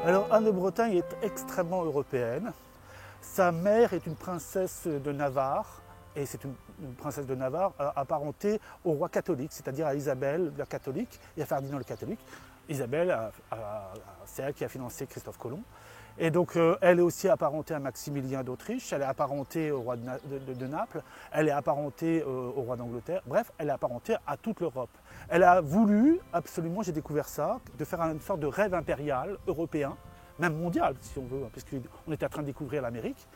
Alors Anne de Bretagne est extrêmement européenne. Sa mère est une princesse de Navarre, et c'est une princesse de Navarre apparentée au roi catholique, c'est-à-dire à Isabelle la catholique et à Ferdinand le catholique. Isabelle, c'est elle qui a financé Christophe Colomb. Et donc elle est aussi apparentée à Maximilien d'Autriche, elle est apparentée au roi de Naples, elle est apparentée au roi d'Angleterre, bref, elle est apparentée à toute l'Europe. Elle a voulu, absolument, j'ai découvert ça, de faire une sorte de rêve impérial européen, même mondial si on veut, puisqu'on était en train de découvrir l'Amérique.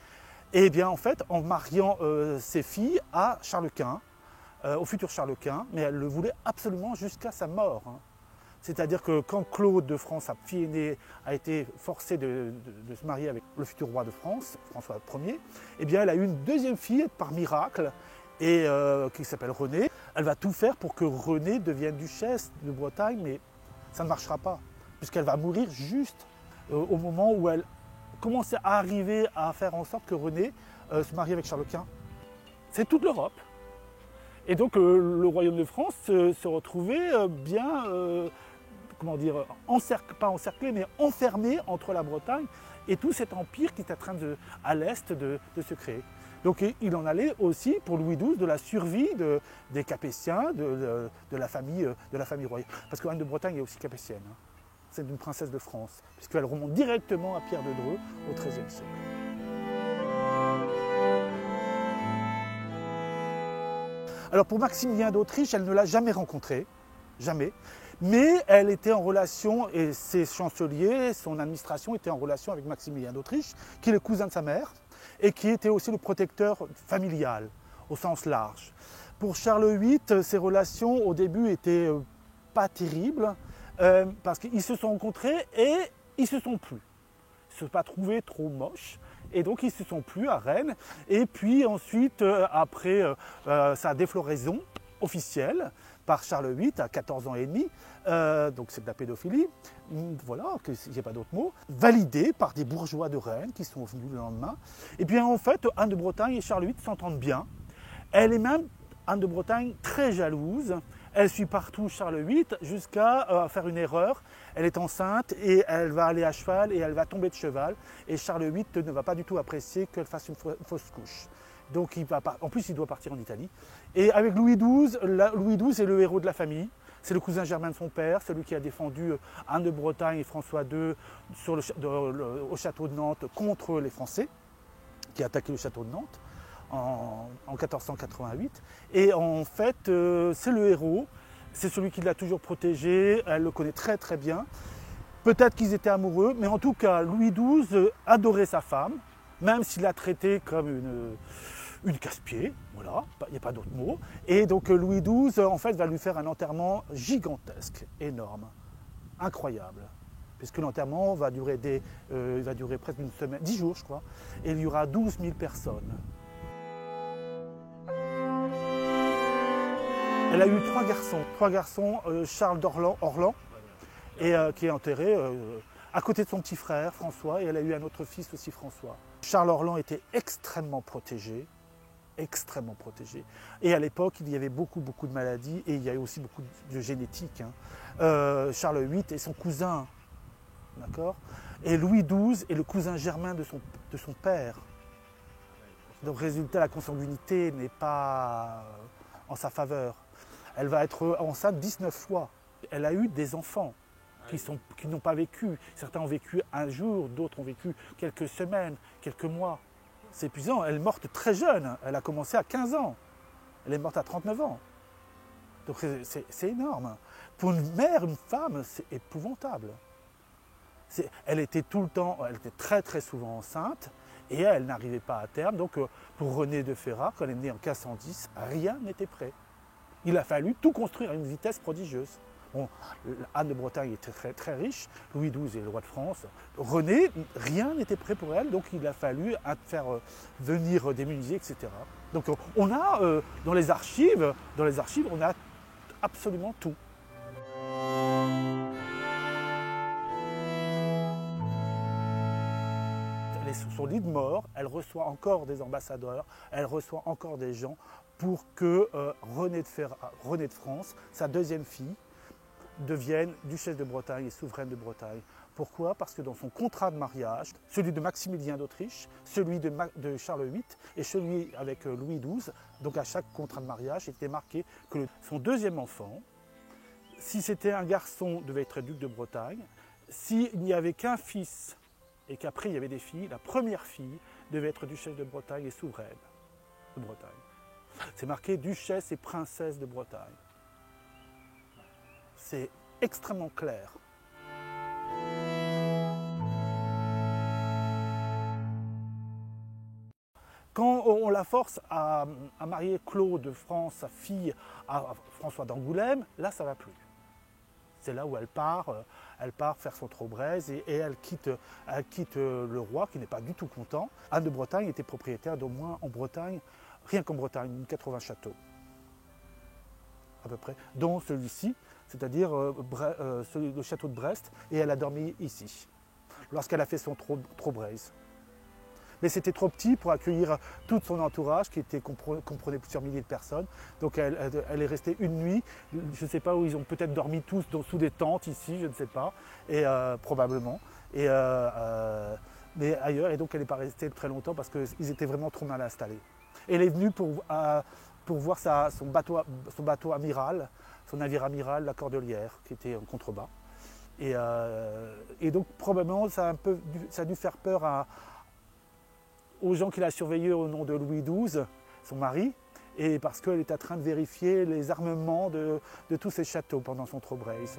Et bien en fait, en mariant ses filles à Charles Quint, au futur Charles Quint, mais elle le voulait absolument jusqu'à sa mort. C'est-à-dire que quand Claude de France, sa fille aînée, a été forcée de se marier avec le futur roi de France, François Ier, eh bien elle a eu une deuxième fille par miracle, et qui s'appelle Renée. Elle va tout faire pour que Renée devienne duchesse de Bretagne, mais ça ne marchera pas, puisqu'elle va mourir juste au moment où elle commençait à arriver à faire en sorte que Renée se marie avec Charles Quint. C'est toute l'Europe. Et donc le royaume de France se retrouvait bien, comment dire, pas encerclé, mais enfermé entre la Bretagne et tout cet empire qui est en train à l'est de se créer. Donc il en allait aussi pour Louis XII de la survie des Capétiens, de la famille royale. Parce que Anne de Bretagne est aussi capétienne. C'est une princesse de France, puisqu'elle remonte directement à Pierre de Dreux au XIIIe siècle. Alors pour Maximilien d'Autriche, elle ne l'a jamais rencontré, jamais, mais elle était en relation, et ses chanceliers, son administration était en relation avec Maximilien d'Autriche, qui est le cousin de sa mère, et qui était aussi le protecteur familial, au sens large. Pour Charles VIII, ses relations au début étaient pas terribles, parce qu'ils se sont rencontrés et ils se sont plu. Ils ne se sont pas trouvés trop moches. Et donc ils ne se sont plus à Rennes. Et puis ensuite, après sa défloraison officielle par Charles VIII à 14 ans et demi, donc c'est de la pédophilie, voilà, il n'y a pas d'autre mot, validée par des bourgeois de Rennes qui sont venus le lendemain. Et bien en fait, Anne de Bretagne et Charles VIII s'entendent bien. Elle est même, Anne de Bretagne, très jalouse. Elle suit partout Charles VIII jusqu'à faire une erreur. Elle est enceinte et elle va aller à cheval et elle va tomber de cheval. Et Charles VIII ne va pas du tout apprécier qu'elle fasse une fausse couche. Donc en plus, il doit partir en Italie. Et avec Louis XII, Louis XII est le héros de la famille. C'est le cousin germain de son père, celui qui a défendu Anne de Bretagne et François II au château de Nantes contre les Français, qui a attaqué le château de Nantes en 1488. Et en fait, c'est le héros, c'est celui qui l'a toujours protégé, elle le connaît très très bien. Peut-être qu'ils étaient amoureux, mais en tout cas, Louis XII adorait sa femme, même s'il l'a traitée comme une casse-pied, voilà, il n'y a pas d'autre mot. Et donc Louis XII, en fait, va lui faire un enterrement gigantesque, énorme, incroyable. Puisque l'enterrement va durer presque une semaine, 10 jours je crois, et il y aura 12 000 personnes. Elle a eu trois garçons, Charles d'Orlan, qui est enterré à côté de son petit frère François, et elle a eu un autre fils aussi François. Charles Orlan était extrêmement protégé. Et à l'époque, il y avait beaucoup de maladies et il y avait aussi beaucoup de génétique. Charles VIII est son cousin, d'accord ? Et Louis XII est le cousin germain de son père. Donc résultat, la consanguinité n'est pas en sa faveur. Elle va être enceinte 19 fois. Elle a eu des enfants qui n'ont pas vécu. Certains ont vécu un jour, d'autres ont vécu quelques semaines, quelques mois. C'est épuisant. Elle est morte très jeune. Elle a commencé à 15 ans. Elle est morte à 39 ans. Donc c'est énorme. Pour une mère, une femme, c'est épouvantable. Elle était tout le temps, elle était très très souvent enceinte et elle n'arrivait pas à terme. Donc pour Renée de Ferrare, quand elle est née en 1510, rien n'était prêt. Il a fallu tout construire à une vitesse prodigieuse. Bon, Anne de Bretagne était très, très riche, Louis XII est le roi de France. Renée, rien n'était prêt pour elle, donc il a fallu faire venir des menuisiers, etc. Donc on a, dans les archives, on a absolument tout. Elle est sur son lit de mort, elle reçoit encore des ambassadeurs, elle reçoit encore des gens pour que Renée de France, sa deuxième fille, devienne duchesse de Bretagne et souveraine de Bretagne. Pourquoi? Parce que dans son contrat de mariage, celui de Maximilien d'Autriche, celui de Charles VIII et celui avec Louis XII, donc à chaque contrat de mariage, il était marqué que son deuxième enfant, si c'était un garçon, devait être duc de Bretagne. S'il n'y avait qu'un fils et qu'après il y avait des filles, la première fille devait être duchesse de Bretagne et souveraine de Bretagne. C'est marqué duchesse et princesse de Bretagne. C'est extrêmement clair. Quand on la force à marier Claude de France, sa fille, à François d'Angoulême, là ça ne va plus. C'est là où elle part faire son Traubraise et elle quitte le roi qui n'est pas du tout content. Anne de Bretagne était propriétaire d'au moins en Bretagne, rien qu'en Bretagne, 80 châteaux à peu près, dont celui-ci, c'est-à-dire le château de Brest, et elle a dormi ici, lorsqu'elle a fait son Traubraise. Mais c'était trop petit pour accueillir tout son entourage qui comprenait plusieurs milliers de personnes. Donc elle est restée une nuit. Je ne sais pas où ils ont peut-être dormi tous sous des tentes ici, je ne sais pas, et probablement. Mais ailleurs, et donc elle n'est pas restée très longtemps parce qu'ils étaient vraiment trop mal installés. Et elle est venue pour voir son bateau amiral, son navire amiral, la Cordelière, qui était en contrebas. Et donc probablement ça a dû faire peur aux gens qui l'a surveillée au nom de Louis XII, son mari, et parce qu'elle est en train de vérifier les armements de tous ces châteaux pendant son Traubraise.